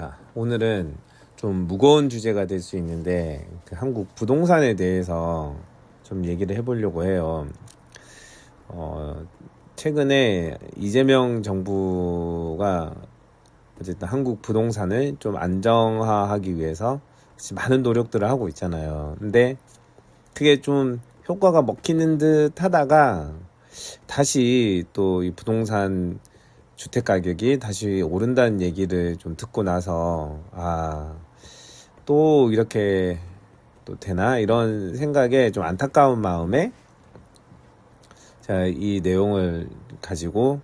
자, 오늘은 좀 무거운 주제가 될 수 있는데 그 한국 부동산에 대해서 좀 얘기를 해보려고 해요. 최근에 이재명 정부가 어쨌든 한국 부동산을 좀 안정화하기 위해서 많은 노력들을 하고 있잖아요. 근데 그게 좀 효과가 먹히는 듯 하다가 다시 또 이 부동산 주택 가격이 다시 오른다는 얘기를 좀 듣고 나서 또 이렇게 또 되나 이런 생각에 좀 안타까운 마음에 자, 이 내용을 가지고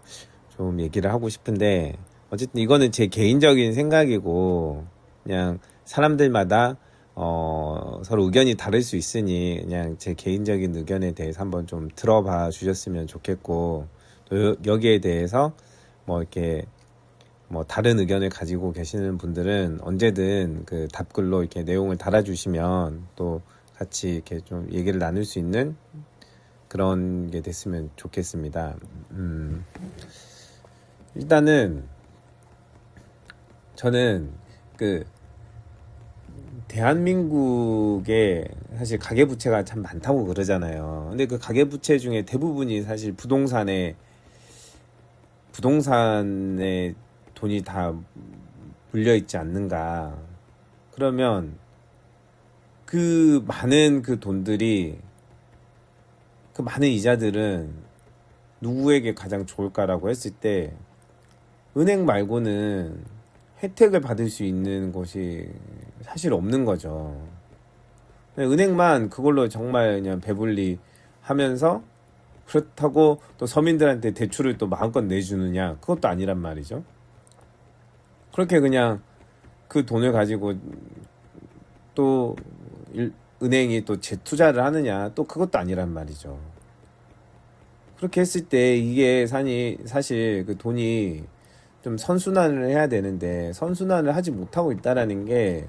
좀 얘기를 하고 싶은데 어쨌든 이거는 제 개인적인 생각이고 그냥 사람들마다 서로 의견이 다를 수 있으니 그냥 제 개인적인 의견에 대해서 한번 좀 들어봐 주셨으면 좋겠고 또 여기에 대해서 뭐 이렇게 뭐 다른 의견을 가지고 계시는 분들은 언제든 그 답글로 이렇게 내용을 달아주시면 또 같이 이렇게 좀 얘기를 나눌 수 있는 그런 게 됐으면 좋겠습니다. 일단은 저는 그 대한민국에 사실 가계부채가 참 많다고 그러잖아요. 근데 그 가계부채 중에 대부분이 사실 부동산에 돈이 다 물려있지 않는가. 그러면 그 많은 그 돈들이, 그 많은 이자들은 누구에게 가장 좋을까라고 했을 때 은행 말고는 혜택을 받을 수 있는 곳이 사실 없는 거죠. 은행만 그걸로 정말 그냥 배불리 하면서 그렇다고 또 서민들한테 대출을 또 마음껏 내주느냐, 그것도 아니란 말이죠. 그렇게 그냥 그 돈을 가지고 또 은행이 또 재투자를 하느냐, 또 그것도 아니란 말이죠. 그렇게 했을 때 이게 사실 그 돈이 좀 선순환을 해야 되는데 선순환을 하지 못하고 있다라는 게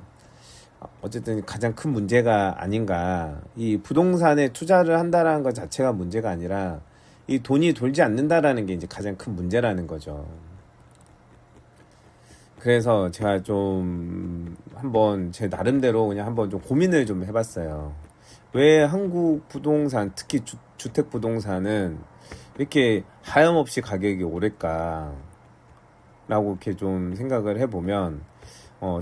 어쨌든 가장 큰 문제가 아닌가. 이 부동산에 투자를 한다라는 것 자체가 문제가 아니라 이 돈이 돌지 않는다라는 게 이제 가장 큰 문제라는 거죠. 그래서 제가 좀 한번 제 나름대로 그냥 한번 좀 고민을 좀 해봤어요. 왜 한국 부동산, 특히 주택 부동산은 이렇게 하염없이 가격이 오를까? 라고 이렇게 좀 생각을 해보면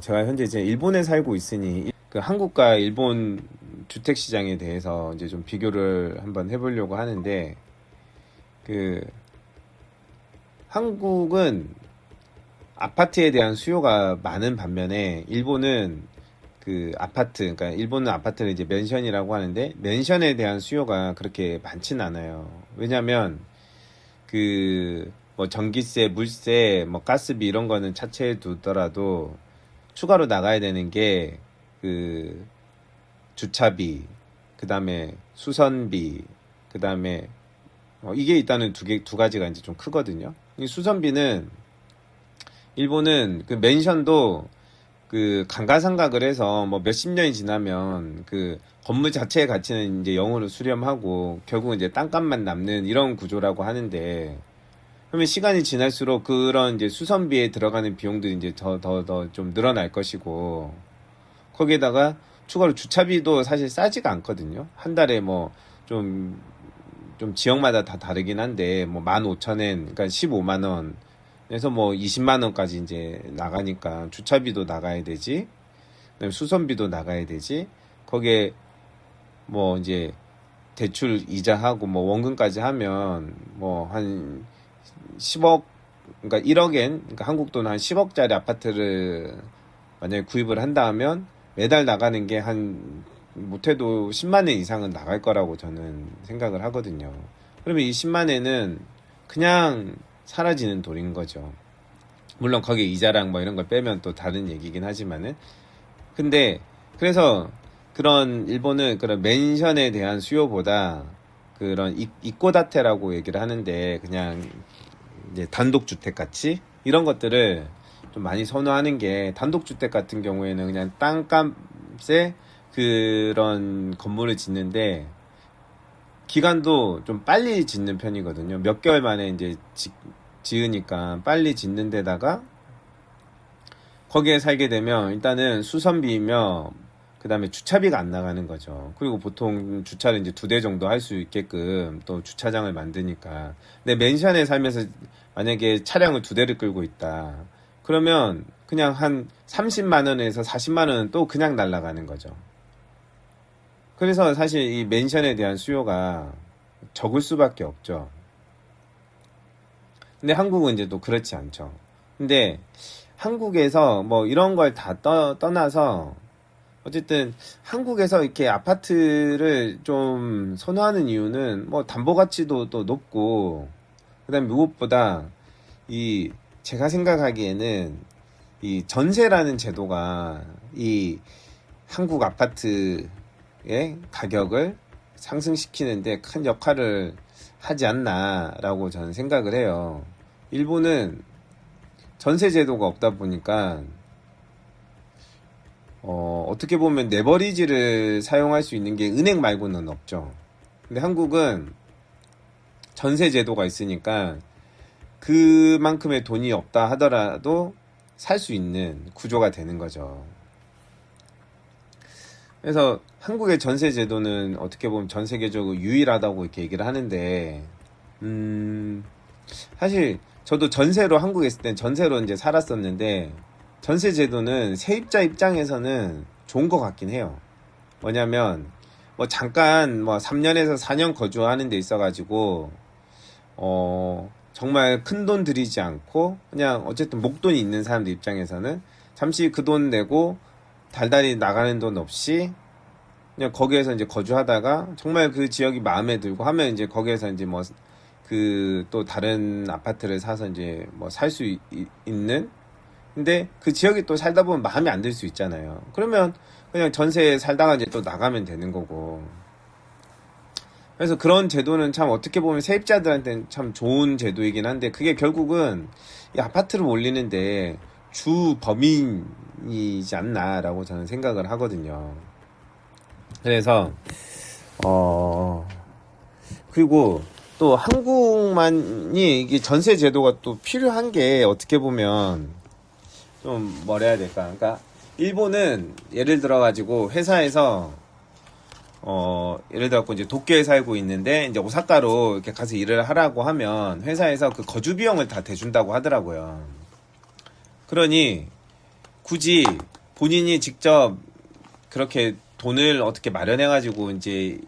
제가 현재 이제 일본에 살고 있으니 그 한국과 일본 주택 시장에 대해서 이제 좀 비교를 한번 해보려고 하는데 그 한국은 아파트에 대한 수요가 많은 반면에 일본은 그 아파트, 그러니까 일본은 아파트를 이제 맨션이라고 하는데 맨션에 대한 수요가 그렇게 많진 않아요. 왜냐면 그 뭐 전기세, 물세, 뭐 가스비 이런 거는 차치해 두더라도 추가로 나가야 되는 게 그 주차비, 그 다음에 수선비, 그 다음에 이게 일단은 두 가지가 이제 좀 크거든요. 이 수선비는 일본은 그 맨션도 그 감가상각을 해서 뭐 몇십 년이 지나면 그 건물 자체의 가치는 이제 0으로 수렴하고 결국 이제 땅값만 남는 이런 구조라고 하는데 그러면 시간이 지날수록 그런 이제 수선비에 들어가는 비용들이 이제 더 좀 늘어날 것이고 거기에다가 추가로 주차비도 사실 싸지가 않거든요. 한 달에 뭐 좀 지역마다 다 다르긴 한데 뭐 15,000엔, 그러니까 15만 원에서 뭐 20만 원까지 이제 나가니까 주차비도 나가야 되지. 그다음에 수선비도 나가야 되지. 거기에 뭐 이제 대출 이자하고 뭐 원금까지 하면 뭐 한 10억, 그러니까 1억엔, 그러니까 한국 돈 한 10억짜리 아파트를 만약에 구입을 한다 하면 매달 나가는 게 한 못해도 10만 원 이상은 나갈 거라고 저는 생각을 하거든요. 그러면 이 10만 원은 그냥 사라지는 돈인 거죠. 물론 거기에 이자랑 뭐 이런 걸 빼면 또 다른 얘기긴 하지만은. 근데 그래서 그런 일본은 그런 맨션에 대한 수요보다 그런 이코다테라고 얘기를 하는데 그냥 이제 단독주택 같이 이런 것들을 좀 많이 선호하는 게, 단독주택 같은 경우에는 그냥 땅값에 그런 건물을 짓는데 기간도 좀 빨리 짓는 편이거든요. 몇 개월 만에 이제 지으니까 빨리 짓는 데다가 거기에 살게 되면 일단은 수선비며 그다음에 주차비가 안 나가는 거죠. 그리고 보통 주차를 이제 2대 정도 할 수 있게끔 또 주차장을 만드니까. 근데 맨션에 살면서 만약에 차량을 2대를 끌고 있다. 그러면 그냥 한 30만 원에서 40만 원은 또 그냥 날아가는 거죠. 그래서 사실 이 맨션에 대한 수요가 적을 수밖에 없죠. 근데 한국은 이제 또 그렇지 않죠. 근데 한국에서 뭐 이런 걸 다 떠나서 어쨌든 한국에서 이렇게 아파트를 좀 선호하는 이유는 뭐 담보 가치도 또 높고 그다음에 무엇보다 이 제가 생각하기에는 이 전세라는 제도가 이 한국 아파트의 가격을 상승시키는데 큰 역할을 하지 않나라고 저는 생각을 해요. 일본은 전세 제도가 없다 보니까 어떻게 보면 레버리지를 사용할 수 있는 게 은행 말고는 없죠. 근데 한국은 전세 제도가 있으니까 그만큼의 돈이 없다 하더라도 살 수 있는 구조가 되는 거죠. 그래서 한국의 전세 제도는 어떻게 보면 전 세계적으로 유일하다고 이렇게 얘기를 하는데, 사실 저도 전세로 한국에 있을 땐 전세로 이제 살았었는데, 전세 제도는 세입자 입장에서는 좋은 것 같긴 해요. 뭐냐면, 뭐 잠깐 뭐 3년에서 4년 거주하는 데 있어가지고, 정말 큰 돈 들이지 않고, 그냥 어쨌든 목돈이 있는 사람들 입장에서는 잠시 그 돈 내고 달달이 나가는 돈 없이 그냥 거기에서 이제 거주하다가 정말 그 지역이 마음에 들고 하면 이제 거기에서 이제 뭐 그 또 다른 아파트를 사서 이제 뭐 살 수 있는 근데 그 지역이 또 살다 보면 마음에 안 들 수 있잖아요. 그러면 그냥 전세에 살다가 이제 또 나가면 되는 거고. 그래서 그런 제도는 참 어떻게 보면 세입자들한테는 참 좋은 제도이긴 한데 그게 결국은 이 아파트를 올리는데 주 범인이지 않나라고 저는 생각을 하거든요. 그래서 그리고 또 한국만이 이게 전세 제도가 또 필요한 게 어떻게 보면 좀 뭐라 해야 될까? 그러니까 일본은 예를 들어 가지고 회사에서 예를 들어 이제 도쿄에 살고 있는데 이제 오사카로 이렇게 가서 일을 하라고 하면 회사에서 그 거주 비용을 다 대준다고 하더라고요. 그러니 굳이 본인이 직접 그렇게 돈을 어떻게 마련해가지고 이제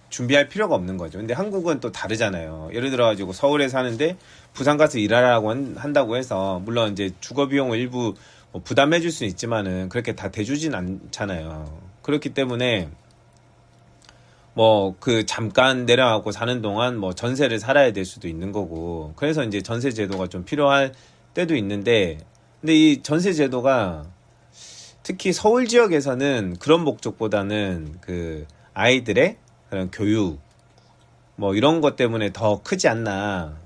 준비할 필요가 없는 거죠. 근데 한국은 또 다르잖아요. 예를 들어가지고 서울에 사는데 부산 가서 일하라고 한다고 해서 물론 이제 주거 비용을 일부 뭐 부담해줄 수는 있지만은 그렇게 다 대주진 않잖아요. 그렇기 때문에 뭐 그 잠깐 내려가고 사는 동안 뭐 전세를 살아야 될 수도 있는 거고 그래서 이제 전세 제도가 좀 필요할 때도 있는데 근데 이 전세 제도가 특히 서울 지역에서는 그런 목적보다는 그 아이들의 그런 교육 뭐 이런 것 때문에 더 크지 않나.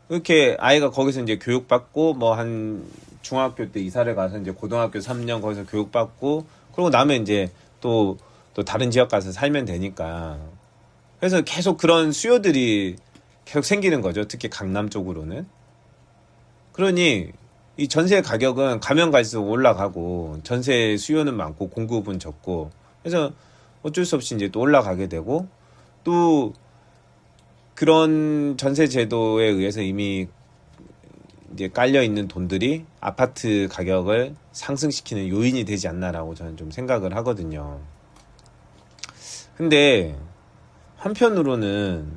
이렇게 아이가 거기서 이제 교육받고 뭐 한 중학교 때 이사를 가서 이제 고등학교 3년 거기서 교육받고 그러고 나면 이제 또 다른 지역 가서 살면 되니까. 그래서 계속 그런 수요들이 계속 생기는 거죠. 특히 강남 쪽으로는. 그러니 이 전세 가격은 가면 갈수록 올라가고 전세 수요는 많고 공급은 적고 그래서 어쩔 수 없이 이제 또 올라가게 되고 또 그런 전세 제도에 의해서 이미 이제 깔려 있는 돈들이 아파트 가격을 상승시키는 요인이 되지 않나라고 저는 좀 생각을 하거든요. 근데 한편으로는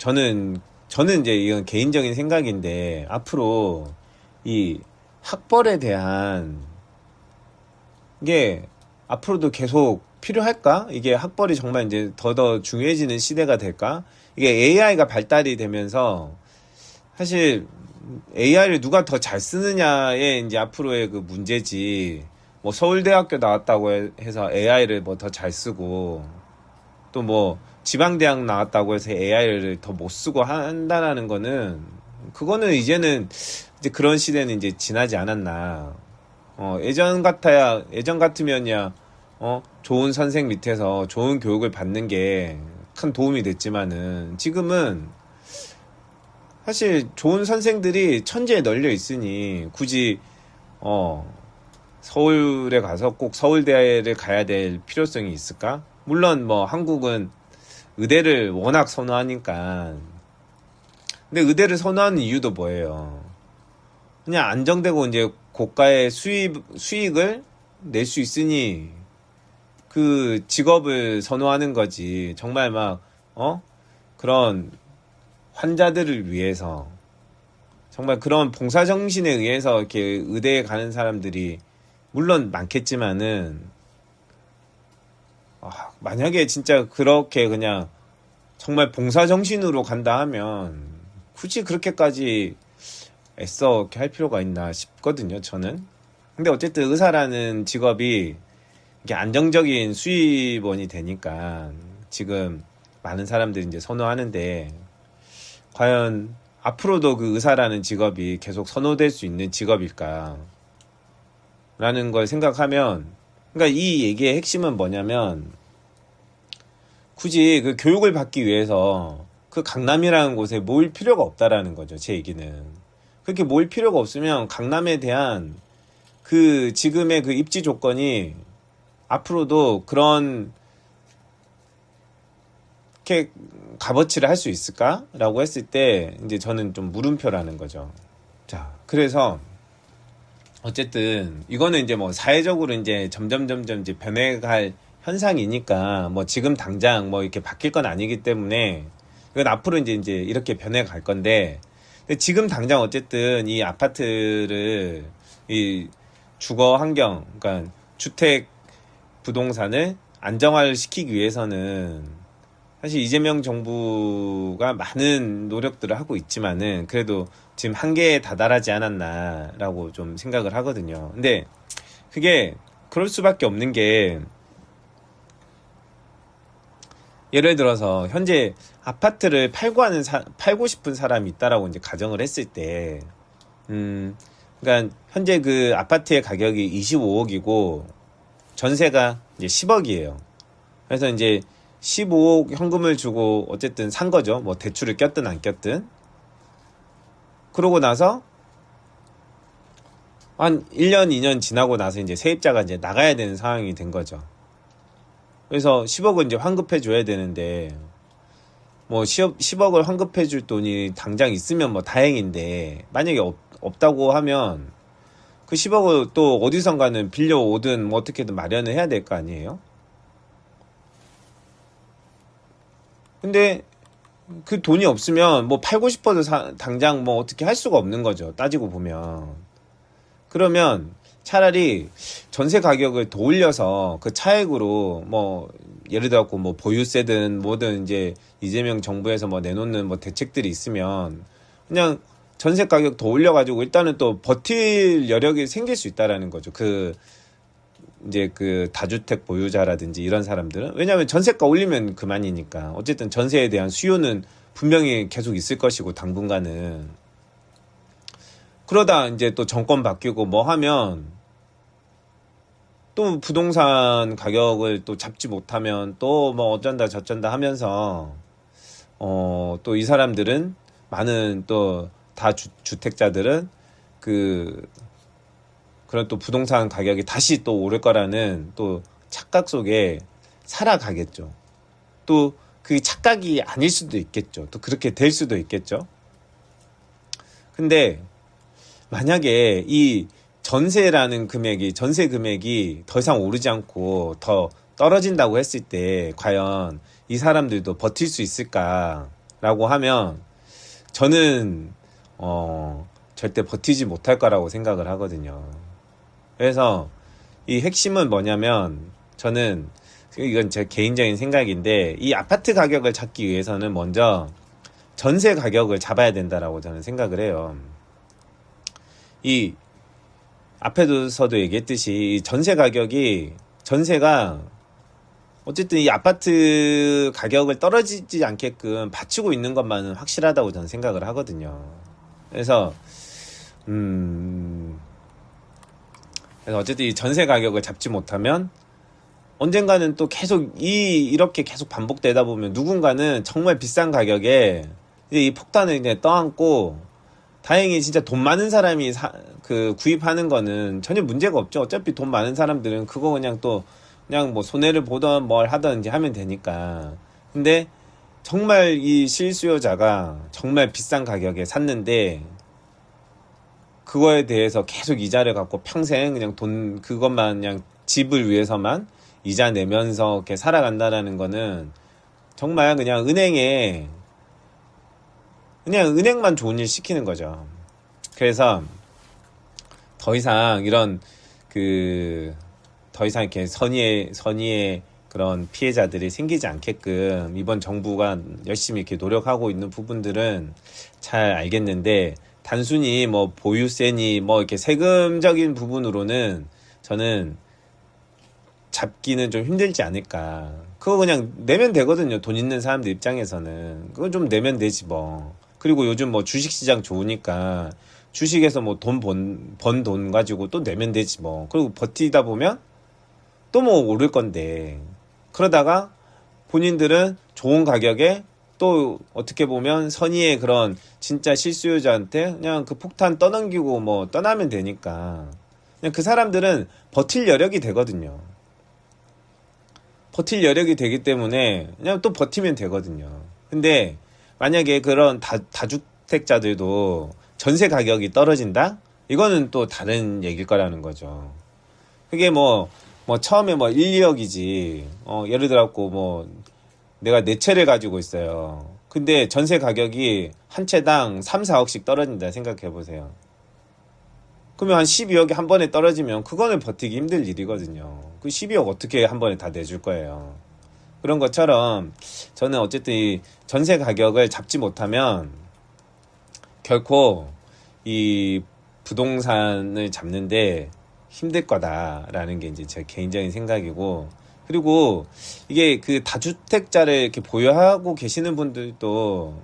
저는 이제 이건 개인적인 생각인데 앞으로 이 학벌에 대한 게 앞으로도 계속 필요할까? 이게 학벌이 정말 이제 더 중요해지는 시대가 될까? 이게 AI가 발달이 되면서 사실 AI를 누가 더 잘 쓰느냐에 이제 앞으로의 그 문제지. 뭐 서울대학교 나왔다고 해서 AI를 뭐 더 잘 쓰고 또 뭐 지방대학 나왔다고 해서 AI를 더 못 쓰고 한다라는 거는 그거는 이제는 이제 그런 시대는 이제 지나지 않았나. 예전 같으면야 좋은 선생 밑에서 좋은 교육을 받는 게 큰 도움이 됐지만은 지금은 사실 좋은 선생들이 천지에 널려 있으니 굳이 서울에 가서 꼭 서울대를 가야 될 필요성이 있을까? 물론 뭐 한국은 의대를 워낙 선호하니까. 근데 의대를 선호하는 이유도 뭐예요? 그냥 안정되고 이제 고가의 수익을 낼 수 있으니 그 직업을 선호하는 거지. 정말 막 그런 환자들을 위해서, 정말 그런 봉사정신에 의해서 이렇게 의대에 가는 사람들이 물론 많겠지만은, 만약에 진짜 그렇게 그냥 정말 봉사정신으로 간다 하면 굳이 그렇게까지 애써 이렇게 할 필요가 있나 싶거든요, 저는. 근데 어쨌든 의사라는 직업이 이게 안정적인 수입원이 되니까 지금 많은 사람들이 이제 선호하는데, 과연 앞으로도 그 의사라는 직업이 계속 선호될 수 있는 직업일까? 라는 걸 생각하면, 그러니까 이 얘기의 핵심은 뭐냐면, 굳이 그 교육을 받기 위해서 그 강남이라는 곳에 모일 필요가 없다라는 거죠, 제 얘기는. 그렇게 모일 필요가 없으면 강남에 대한 그 지금의 그 입지 조건이 앞으로도 그런 이렇게 값어치를 할 수 있을까라고 했을 때 이제 저는 좀 물음표라는 거죠. 자, 그래서 어쨌든 이거는 이제 뭐 사회적으로 이제 점점 이제 변해갈 현상이니까 뭐 지금 당장 뭐 이렇게 바뀔 건 아니기 때문에 이건 앞으로 이제 이렇게 변해갈 건데, 근데 지금 당장 어쨌든 이 아파트를, 이 주거 환경, 그러니까 주택 부동산을 안정화시키기 위해서는 사실 이재명 정부가 많은 노력들을 하고 있지만은 그래도 지금 한계에 다다르지 않았나라고 좀 생각을 하거든요. 근데 그게 그럴 수밖에 없는 게, 예를 들어서 현재 아파트를 팔고 싶은 사람이 있다라고 이제 가정을 했을 때, 그러니까 현재 그 아파트의 가격이 25억이고 전세가 이제 10억이에요. 그래서 이제 15억 현금을 주고 어쨌든 산 거죠. 뭐 대출을 꼈든 안 꼈든. 그러고 나서 한 1년, 2년 지나고 나서 이제 세입자가 이제 나가야 되는 상황이 된 거죠. 그래서 10억을 이제 환급해 줘야 되는데, 뭐 10억을 환급해 줄 돈이 당장 있으면 뭐 다행인데, 만약에 없다고 하면 그 10억을 또 어디선가는 빌려오든 뭐 어떻게든 마련을 해야 될 거 아니에요? 근데 그 돈이 없으면 뭐 팔고 싶어도 당장 뭐 어떻게 할 수가 없는 거죠, 따지고 보면. 그러면 차라리 전세 가격을 더 올려서 그 차액으로 뭐 예를 들어 뭐 보유세든 뭐든 이제 이재명 정부에서 뭐 내놓는 뭐 대책들이 있으면 그냥 전세 가격 더 올려가지고 일단은 또 버틸 여력이 생길 수 있다라는 거죠. 그 이제 그 다주택 보유자라든지 이런 사람들은. 왜냐하면 전세가 올리면 그만이니까. 어쨌든 전세에 대한 수요는 분명히 계속 있을 것이고 당분간은. 그러다 이제 또 정권 바뀌고 뭐 하면 또 부동산 가격을 또 잡지 못하면 또 뭐 어쩐다 저쩐다 하면서 또 이 사람들은, 많은 또 주택자들은 그런 또 부동산 가격이 다시 또 오를 거라는 또 착각 속에 살아가겠죠. 또 그게 착각이 아닐 수도 있겠죠. 또 그렇게 될 수도 있겠죠. 근데 만약에 이 전세 금액이 더 이상 오르지 않고 더 떨어진다고 했을 때 과연 이 사람들도 버틸 수 있을까라고 하면 저는 절대 버티지 못할 거라고 생각을 하거든요. 그래서 이 핵심은 뭐냐면, 저는 이건 제 개인적인 생각인데, 이 아파트 가격을 잡기 위해서는 먼저 전세 가격을 잡아야 된다라고 저는 생각을 해요. 이 앞에서도 얘기했듯이 이 전세가 어쨌든 이 아파트 가격을 떨어지지 않게끔 받치고 있는 것만은 확실하다고 저는 생각을 하거든요. 그래서 어쨌든 이 전세 가격을 잡지 못하면 언젠가는 또 계속 이렇게 계속 반복되다 보면 누군가는 정말 비싼 가격에 이제 이 폭탄을 이제 떠안고 다행히 진짜 돈 많은 사람이 구입하는 거는 전혀 문제가 없죠. 어차피 돈 많은 사람들은 그거 그냥 또 그냥 뭐 손해를 보던 뭘 하던 이제 하면 되니까. 근데 정말 이 실수요자가 정말 비싼 가격에 샀는데 그거에 대해서 계속 이자를 갚고 평생 그냥 돈 그것만 그냥 집을 위해서만 이자 내면서 이렇게 살아간다라는 거는 정말 그냥 은행만 좋은 일 시키는 거죠. 그래서 더 이상 더 이상 이렇게 선의의 그런 피해자들이 생기지 않게끔 이번 정부가 열심히 이렇게 노력하고 있는 부분들은 잘 알겠는데, 단순히 뭐 보유세니 뭐 이렇게 세금적인 부분으로는 저는 잡기는 좀 힘들지 않을까. 그거 그냥 내면 되거든요. 돈 있는 사람들 입장에서는. 그거 좀 내면 되지 뭐. 그리고 요즘 뭐 주식시장 좋으니까 주식에서 뭐 번 돈 가지고 또 내면 되지 뭐. 그리고 버티다 보면 또 뭐 오를 건데. 그러다가 본인들은 좋은 가격에 또 어떻게 보면 선의의 그런 진짜 실수요자한테 그냥 그 폭탄 떠넘기고 뭐 떠나면 되니까. 그냥 그 사람들은 버틸 여력이 되거든요. 버틸 여력이 되기 때문에 그냥 또 버티면 되거든요. 근데 만약에 그런 다주택자들도 전세 가격이 떨어진다? 이거는 또 다른 얘기일 거라는 거죠. 그게 뭐 처음에 뭐 1, 2억이지. 예를 들어갖고 뭐 내가 4채를 가지고 있어요. 근데 전세 가격이 한 채당 3, 4억씩 떨어진다 생각해 보세요. 그러면 한 12억이 한 번에 떨어지면 그거는 버티기 힘들 일이거든요. 그 12억 어떻게 한 번에 다 내줄 거예요. 그런 것처럼 저는 어쨌든 이 전세 가격을 잡지 못하면 결코 이 부동산을 잡는데 힘들 거다라는 게 이제 제 개인적인 생각이고, 그리고 이게 그 다주택자를 이렇게 보유하고 계시는 분들도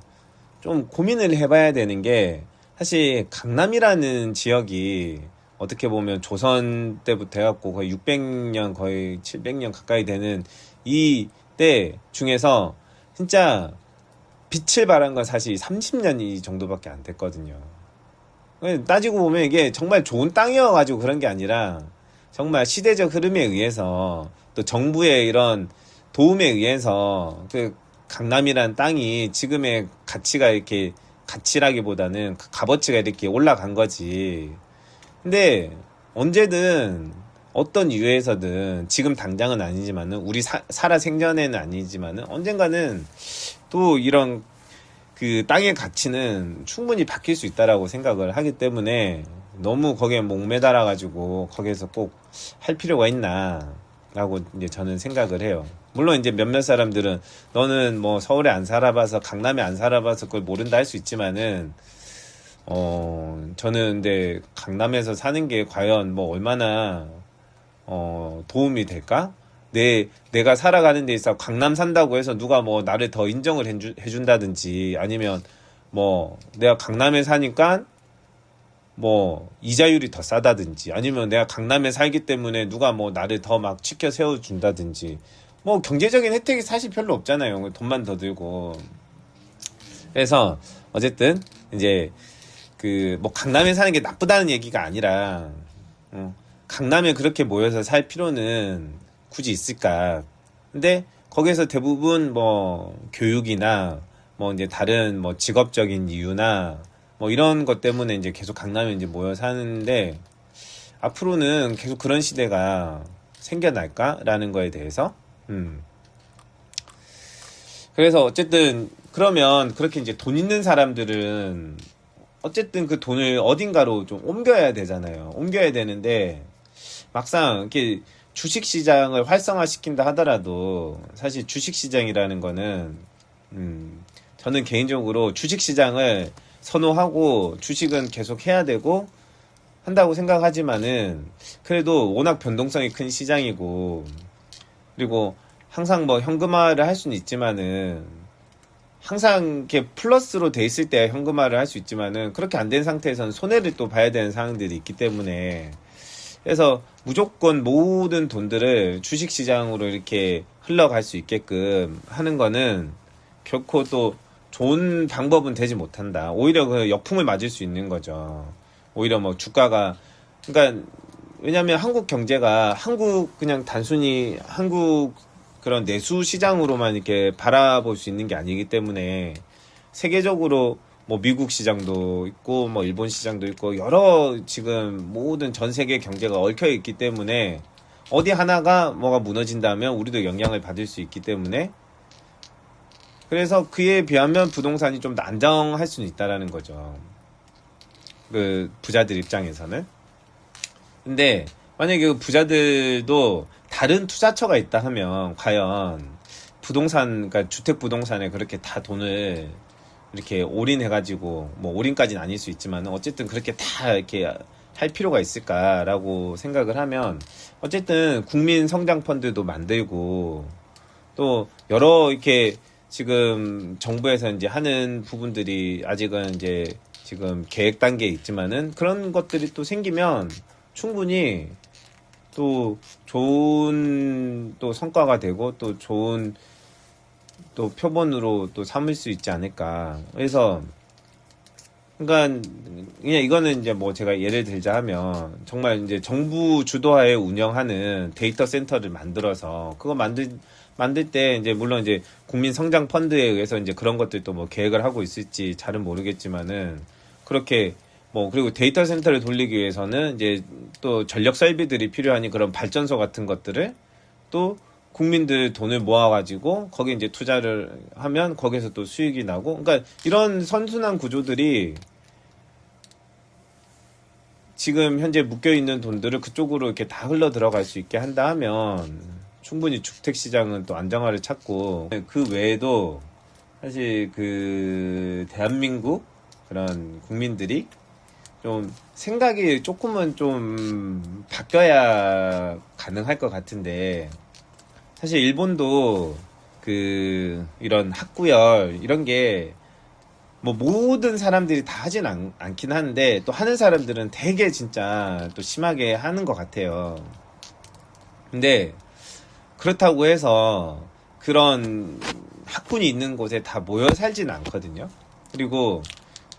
좀 고민을 해봐야 되는 게, 사실 강남이라는 지역이 어떻게 보면 조선 때부터 해갖고 거의 600년 거의 700년 가까이 되는 이 때 중에서 진짜 빛을 발한 건 사실 30년이 정도밖에 안 됐거든요. 따지고 보면 이게 정말 좋은 땅이어가지고 그런 게 아니라 정말 시대적 흐름에 의해서 또 정부의 이런 도움에 의해서 그 강남이라는 땅이 지금의 가치가 이렇게, 가치라기보다는 값어치가 이렇게 올라간 거지. 근데 언제든 어떤 이유에서든 지금 당장은 아니지만은 우리 살아 생전에는 아니지만은 언젠가는 또 이런 그 땅의 가치는 충분히 바뀔 수 있다라고 생각을 하기 때문에 너무 거기에 목매달아 가지고 거기에서 꼭 할 필요가 있나 라고 이제 저는 생각을 해요. 물론 이제 몇몇 사람들은 너는 뭐 서울에 안 살아봐서 강남에 안 살아봐서 그걸 모른다 할 수 있지만은 저는 근데 강남에서 사는 게 과연 뭐 얼마나 도움이 될까? 내가 살아가는 데 있어 강남 산다고 해서 누가 뭐 나를 더 인정을 해준다든지, 아니면 뭐 내가 강남에 사니까 뭐 이자율이 더 싸다든지, 아니면 내가 강남에 살기 때문에 누가 뭐 나를 더 막 치켜 세워준다든지, 뭐 경제적인 혜택이 사실 별로 없잖아요. 돈만 더 들고. 그래서 어쨌든 이제 그 뭐 강남에 사는 게 나쁘다는 얘기가 아니라 강남에 그렇게 모여서 살 필요는 굳이 있을까? 근데 거기에서 대부분 뭐 교육이나 뭐 이제 다른 뭐 직업적인 이유나 뭐 이런 것 때문에 이제 계속 강남에 이제 모여 사는데, 앞으로는 계속 그런 시대가 생겨날까라는 거에 대해서 그래서 어쨌든 그러면 그렇게 이제 돈 있는 사람들은 어쨌든 그 돈을 어딘가로 좀 옮겨야 되잖아요. 옮겨야 되는데 막상 이렇게 주식시장을 활성화시킨다 하더라도 사실 주식시장이라는 거는 저는 개인적으로 주식시장을 선호하고 주식은 계속 해야 되고 한다고 생각하지만은, 그래도 워낙 변동성이 큰 시장이고, 그리고 항상 뭐 현금화를 할 수는 있지만은 항상 이렇게 플러스로 돼 있을 때 현금화를 할 수 있지만은 그렇게 안 된 상태에서는 손해를 또 봐야 되는 상황들이 있기 때문에, 그래서 무조건 모든 돈들을 주식시장으로 이렇게 흘러갈 수 있게끔 하는 거는 결코 또 좋은 방법은 되지 못한다. 오히려 그 역풍을 맞을 수 있는 거죠. 오히려 뭐 주가가, 그러니까 왜냐면 한국 경제가 그냥 단순히 한국 그런 내수 시장으로만 이렇게 바라볼 수 있는 게 아니기 때문에 세계적으로 뭐 미국 시장도 있고 뭐 일본 시장도 있고 여러 지금 모든 전 세계 경제가 얽혀 있기 때문에 어디 하나가 뭐가 무너진다면 우리도 영향을 받을 수 있기 때문에 그래서 그에 비하면 부동산이 좀 안정할 수는 있다라는 거죠. 그 부자들 입장에서는. 근데 만약에 그 부자들도 다른 투자처가 있다 하면 과연 부동산, 그러니까 주택 부동산에 그렇게 다 돈을 이렇게 올인해가지고 뭐 올인까지는 아닐 수 있지만 어쨌든 그렇게 다 이렇게 할 필요가 있을까라고 생각을 하면 어쨌든 국민 성장 펀드도 만들고 또 여러 이렇게 지금 정부에서 이제 하는 부분들이 아직은 이제 지금 계획 단계에 있지만은 그런 것들이 또 생기면 충분히 또 좋은 또 성과가 되고 또 좋은 또 표본으로 또 삼을 수 있지 않을까. 그래서 그러니까 그냥 이거는 이제 뭐 제가 예를 들자 하면 정말 이제 정부 주도하에 운영하는 데이터 센터를 만들어서 그거 만들 때 이제 물론 이제 국민 성장 펀드에 의해서 이제 그런 것들도 뭐 계획을 하고 있을지 잘은 모르겠지만은 그렇게 뭐 그리고 데이터 센터를 돌리기 위해서는 이제 또 전력 설비들이 필요하니 그런 발전소 같은 것들을 또 국민들 돈을 모아가지고 거기 이제 투자를 하면 거기서 또 수익이 나고 그러니까 이런 선순환 구조들이 지금 현재 묶여있는 돈들을 그쪽으로 이렇게 다 흘러 들어갈 수 있게 한다 하면 충분히 주택시장은 또 안정화를 찾고 그 외에도 사실 그 대한민국 그런 국민들이 좀 생각이 조금은 좀 바뀌어야 가능할 것 같은데 사실 일본도 그 이런 학구열 이런 게 뭐 모든 사람들이 다 하진 않긴 한데 또 하는 사람들은 되게 진짜 또 심하게 하는 것 같아요. 근데 그렇다고 해서 그런 학군이 있는 곳에 다 모여 살지는 않거든요. 그리고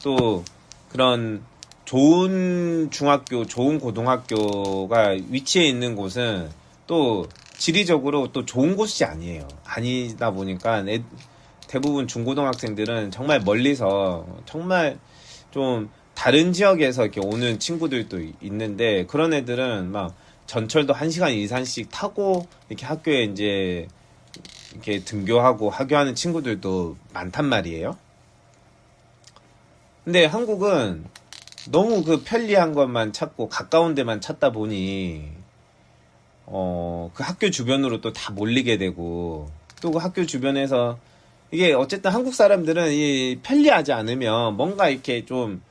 또 그런 좋은 중학교, 좋은 고등학교가 위치해 있는 곳은 또 지리적으로 또 좋은 곳이 아니에요. 아니다 보니까 대부분 중고등학생들은 정말 멀리서 정말 좀 다른 지역에서 이렇게 오는 친구들도 있는데 그런 애들은 막 전철도 1시간 이상씩 타고 이렇게 학교에 이제 이렇게 등교하고 하교하는 친구들도 많단 말이에요. 근데 한국은 너무 그 편리한 것만 찾고 가까운 데만 찾다 보니 그 학교 주변으로 또 다 몰리게 되고 또 그 학교 주변에서 이게 어쨌든 한국 사람들은 이 편리하지 않으면 뭔가 이렇게 좀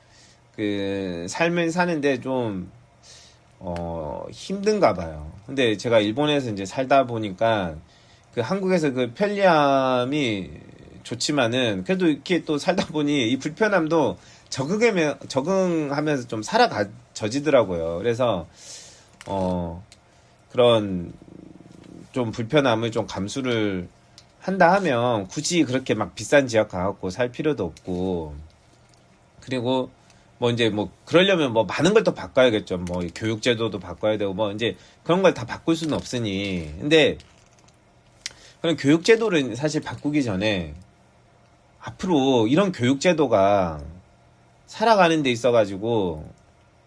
그 삶을 사는데 좀 힘든가 봐요. 근데 제가 일본에서 이제 살다 보니까 그 한국에서 그 편리함이 좋지만은 그래도 이렇게 또 살다 보니 이 불편함도 적응하면서 좀 살아가져지더라고요. 그래서 그런 좀 불편함을 좀 감수를 한다 하면 굳이 그렇게 막 비싼 지역 가갖고 살 필요도 없고 그리고 뭐 이제 뭐 그러려면 뭐 많은 걸 또 바꿔야겠죠. 뭐 교육제도도 바꿔야 되고 뭐 이제 그런 걸 다 바꿀 수는 없으니 근데 그런 교육제도를 사실 바꾸기 전에 앞으로 이런 교육제도가 살아가는 데 있어가지고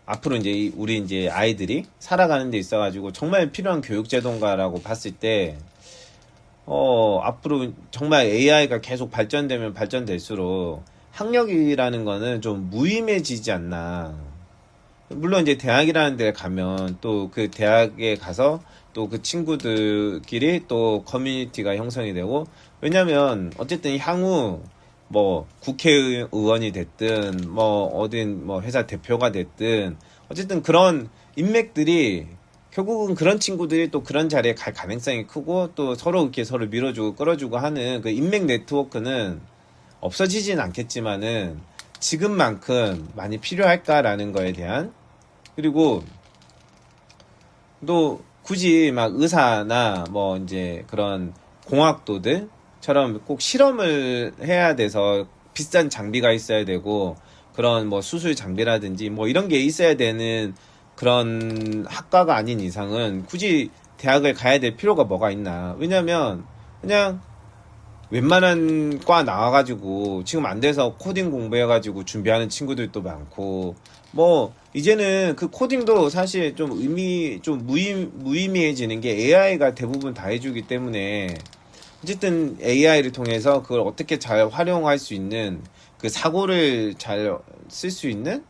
앞으로 이제 우리 이제 아이들이 살아가는 데 있어가지고 정말 필요한 교육제도인가라고 봤을 때 앞으로 정말 AI가 계속 발전되면 발전될수록 학력이라는 거는 좀 무의미해지지 않나. 물론 이제 대학이라는 데 가면 또 그 대학에 가서 또 그 친구들끼리 또 커뮤니티가 형성이 되고 왜냐면 어쨌든 향후 뭐 국회의원이 됐든 뭐 어딘 뭐 회사 대표가 됐든 어쨌든 그런 인맥들이 결국은 그런 친구들이 또 그런 자리에 갈 가능성이 크고 또 서로 이렇게 서로 밀어주고 끌어주고 하는 그 인맥 네트워크는 없어지진 않겠지만은 지금만큼 많이 필요할까라는 거에 대한 그리고 또 굳이 막 의사나 뭐 이제 그런 공학도들처럼 꼭 실험을 해야 돼서 비싼 장비가 있어야 되고 그런 뭐 수술 장비라든지 뭐 이런 게 있어야 되는 그런 학과가 아닌 이상은 굳이 대학을 가야 될 필요가 뭐가 있나. 왜냐면 그냥 웬만한 과 나와가지고 지금 안 돼서 코딩 공부해가지고 준비하는 친구들도 많고 뭐 이제는 그 코딩도 사실 좀 무의미해지는 게 AI가 대부분 다 해주기 때문에 어쨌든 AI를 통해서 그걸 어떻게 잘 활용할 수 있는 그 사고를 잘 쓸 수 있는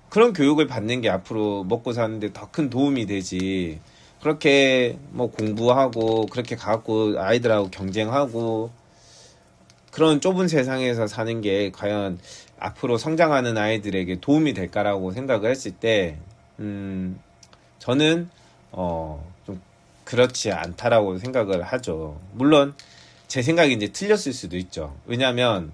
그런 교육을 받는 게 앞으로 먹고 사는데 더 큰 도움이 되지. 그렇게 뭐 공부하고 그렇게 가갖고 아이들하고 경쟁하고 그런 좁은 세상에서 사는 게 과연 앞으로 성장하는 아이들에게 도움이 될까라고 생각을 했을 때, 저는, 좀 그렇지 않다라고 생각을 하죠. 물론, 제 생각이 이제 틀렸을 수도 있죠. 왜냐면,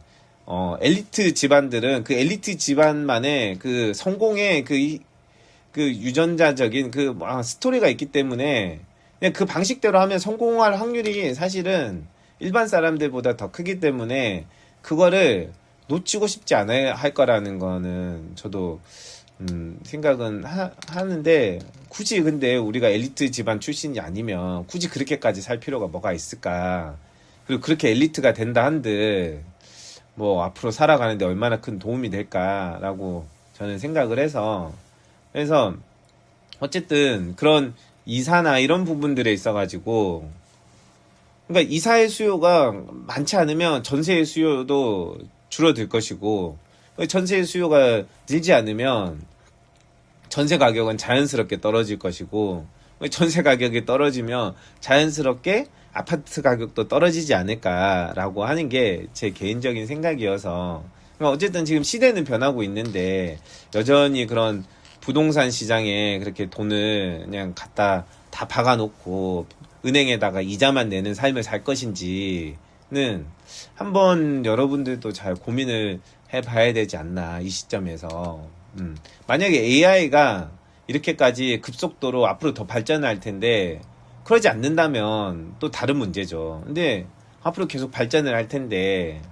엘리트 집안들은 그 엘리트 집안만의 그 성공의 그 유전자적인 스토리가 있기 때문에 그냥 그 방식대로 하면 성공할 확률이 사실은 일반 사람들보다 더 크기 때문에 그거를 놓치고 싶지 않아야 할 거라는 거는 저도 생각은 하는데 굳이 근데 우리가 엘리트 집안 출신이 아니면 굳이 그렇게까지 살 필요가 뭐가 있을까? 그리고 그렇게 엘리트가 된다 한들 뭐 앞으로 살아가는데 얼마나 큰 도움이 될까라고 저는 생각을 해서 그래서 어쨌든 그런 이사나 이런 부분들에 있어가지고 그러니까 이사의 수요가 많지 않으면 전세의 수요도 줄어들 것이고 전세의 수요가 늘지 않으면 전세 가격은 자연스럽게 떨어질 것이고 전세 가격이 떨어지면 자연스럽게 아파트 가격도 떨어지지 않을까라고 하는 게 제 개인적인 생각이어서 그러니까 어쨌든 지금 시대는 변하고 있는데 여전히 그런 부동산 시장에 그렇게 돈을 그냥 갖다 다 박아놓고 은행에다가 이자만 내는 삶을 살 것인지는 한번 여러분들도 잘 고민을 해봐야 되지 않나 이 시점에서 만약에 AI가 이렇게까지 급속도로 앞으로 더 발전할 텐데 그러지 않는다면 또 다른 문제죠. 근데 앞으로 계속 발전을 할 텐데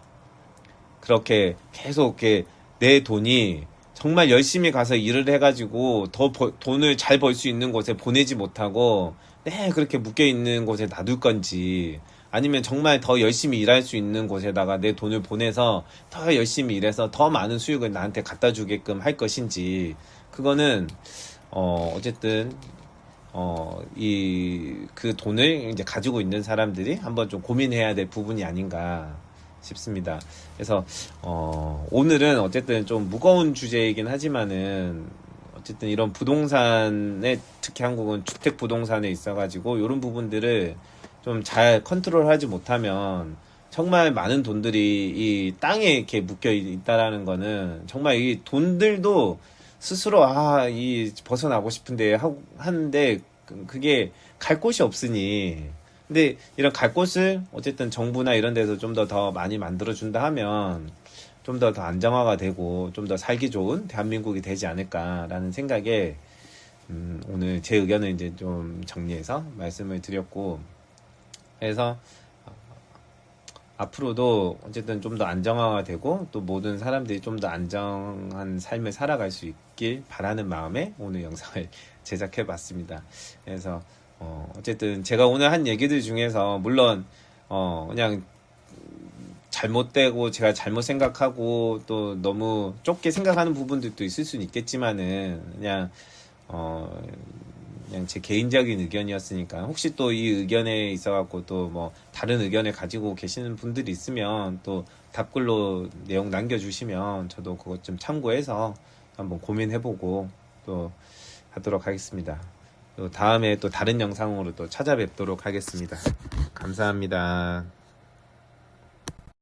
그렇게 계속 이렇게 내 돈이 정말 열심히 가서 일을 해가지고 더 돈을 잘 벌 수 있는 곳에 보내지 못하고 그렇게 묶여있는 곳에 놔둘 건지 아니면 정말 더 열심히 일할 수 있는 곳에다가 내 돈을 보내서 더 열심히 일해서 더 많은 수익을 나한테 갖다 주게끔 할 것인지 그거는 어쨌든 그 돈을 이제 가지고 있는 사람들이 한번 좀 고민해야 될 부분이 아닌가 싶습니다. 그래서 오늘은 어쨌든 좀 무거운 주제이긴 하지만은 어쨌든 이런 부동산에 특히 한국은 주택 부동산에 있어가지고 이런 부분들을 좀 잘 컨트롤하지 못하면 정말 많은 돈들이 이 땅에 이렇게 묶여 있다라는 거는 정말 이 돈들도 스스로 이 벗어나고 싶은데 하는데 그게 갈 곳이 없으니 근데 이런 갈 곳을 어쨌든 정부나 이런 데서 좀 더 많이 만들어준다 하면 좀 더 안정화가 되고 좀 더 살기 좋은 대한민국이 되지 않을까라는 생각에 오늘 제 의견을 이제 좀 정리해서 말씀을 드렸고 그래서 앞으로도 어쨌든 좀 더 안정화가 되고 또 모든 사람들이 좀 더 안정한 삶을 살아갈 수 있길 바라는 마음에 오늘 영상을 제작해 봤습니다. 그래서 어쨌든 제가 오늘 한 얘기들 중에서 물론 그냥 잘못되고 제가 잘못 생각하고 또 너무 좁게 생각하는 부분들도 있을 수는 있겠지만은 그냥 제 개인적인 의견이었으니까 혹시 또 이 의견에 있어갖고 또 뭐 다른 의견을 가지고 계시는 분들이 있으면 또 답글로 내용 남겨주시면 저도 그것 좀 참고해서 한번 고민해보고 또 하도록 하겠습니다. 또 다음에 또 다른 영상으로 또 찾아뵙도록 하겠습니다. 감사합니다.